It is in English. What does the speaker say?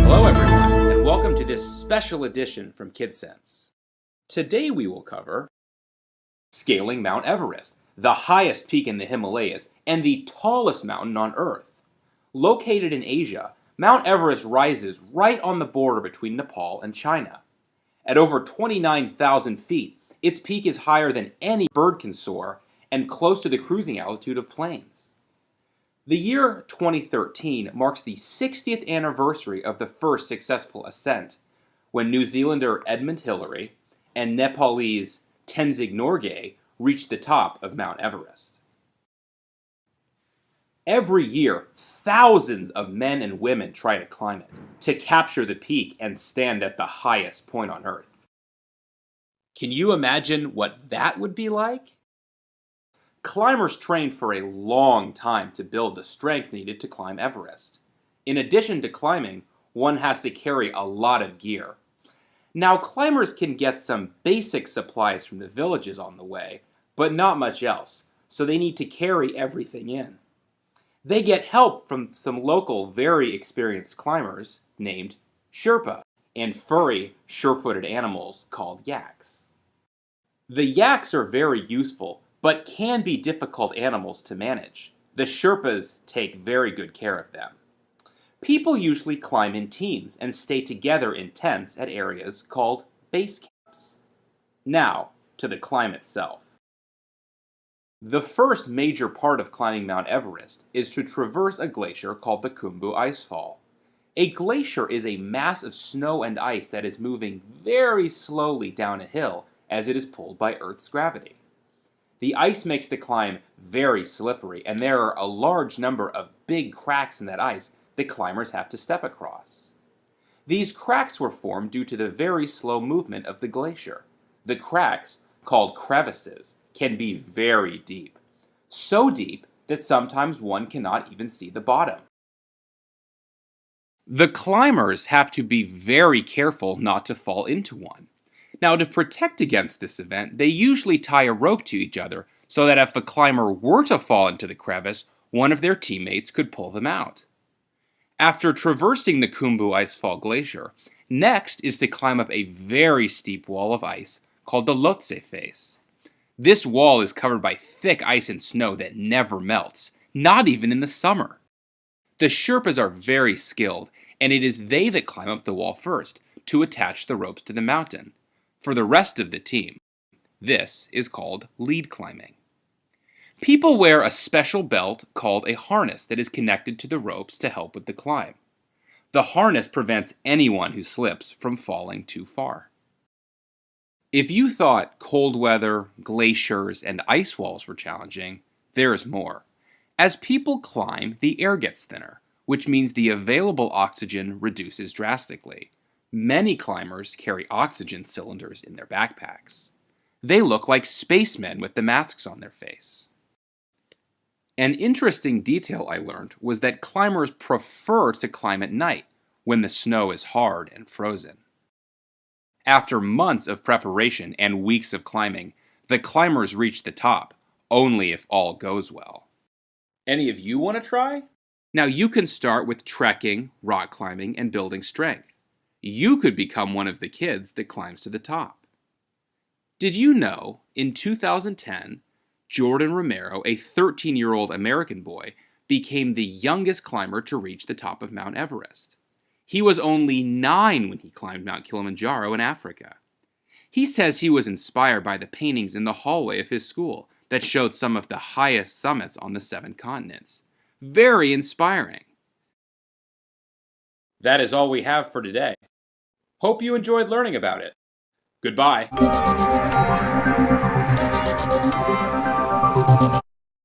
Hello everyone, and welcome to this special edition from KidSense. Today we will cover scaling Mount Everest, the highest peak in the Himalayas and the tallest mountain on Earth. Located in Asia, Mount Everest rises right on the border between Nepal and China. At over 29,000 feet, its peak is higher than any bird can soar and close to the cruising altitude of planes. The year 2013 marks the 60th anniversary of the first successful ascent, when New Zealander Edmund Hillary and Nepalese Tenzing Norgay reached the top of Mount Everest. Every year, thousands of men and women try to climb it, to capture the peak and stand at the highest point on Earth. Can you imagine what that would be like? Climbers train for a long time to build the strength needed to climb Everest. In addition to climbing, one has to carry a lot of gear. Now, climbers can get some basic supplies from the villages on the way, but not much else, so they need to carry everything in. They get help from some local, very experienced climbers named Sherpa and furry, sure-footed animals called yaks. The yaks are very useful, but can be difficult animals to manage. The Sherpas take very good care of them. People usually climb in teams and stay together in tents at areas called base camps. Now, to the climb itself. The first major part of climbing Mount Everest is to traverse a glacier called the Khumbu Icefall. A glacier is a mass of snow and ice that is moving very slowly down a hill as it is pulled by Earth's gravity. The ice makes the climb very slippery, and there are a large number of big cracks in that ice that climbers have to step across. These cracks were formed due to the very slow movement of the glacier. The cracks, called crevices, can be very deep. So deep that sometimes one cannot even see the bottom. The climbers have to be very careful not to fall into one. Now, to protect against this event, they usually tie a rope to each other so that if a climber were to fall into the crevice, one of their teammates could pull them out. After traversing the Khumbu Icefall Glacier, next is to climb up a very steep wall of ice called the Lhotse Face. This wall is covered by thick ice and snow that never melts, not even in the summer. The Sherpas are very skilled, and it is they that climb up the wall first to attach the ropes to the mountain. For the rest of the team, this is called lead climbing. People wear a special belt called a harness that is connected to the ropes to help with the climb. The harness prevents anyone who slips from falling too far. If you thought cold weather, glaciers, and ice walls were challenging, there is more. As people climb, the air gets thinner, which means the available oxygen reduces drastically. Many climbers carry oxygen cylinders in their backpacks. They look like spacemen with the masks on their face. An interesting detail I learned was that climbers prefer to climb at night, when the snow is hard and frozen. After months of preparation and weeks of climbing, the climbers reach the top, only if all goes well. Any of you want to try? Now you can start with trekking, rock climbing, and building strength. You could become one of the kids that climbs to the top. Did you know, in 2010, Jordan Romero, a 13-year-old American boy, became the youngest climber to reach the top of Mount Everest? He was only 9 when he climbed Mount Kilimanjaro in Africa. He says he was inspired by the paintings in the hallway of his school that showed some of the highest summits on the 7 continents. Very inspiring. That is all we have for today. Hope you enjoyed learning about it. Goodbye.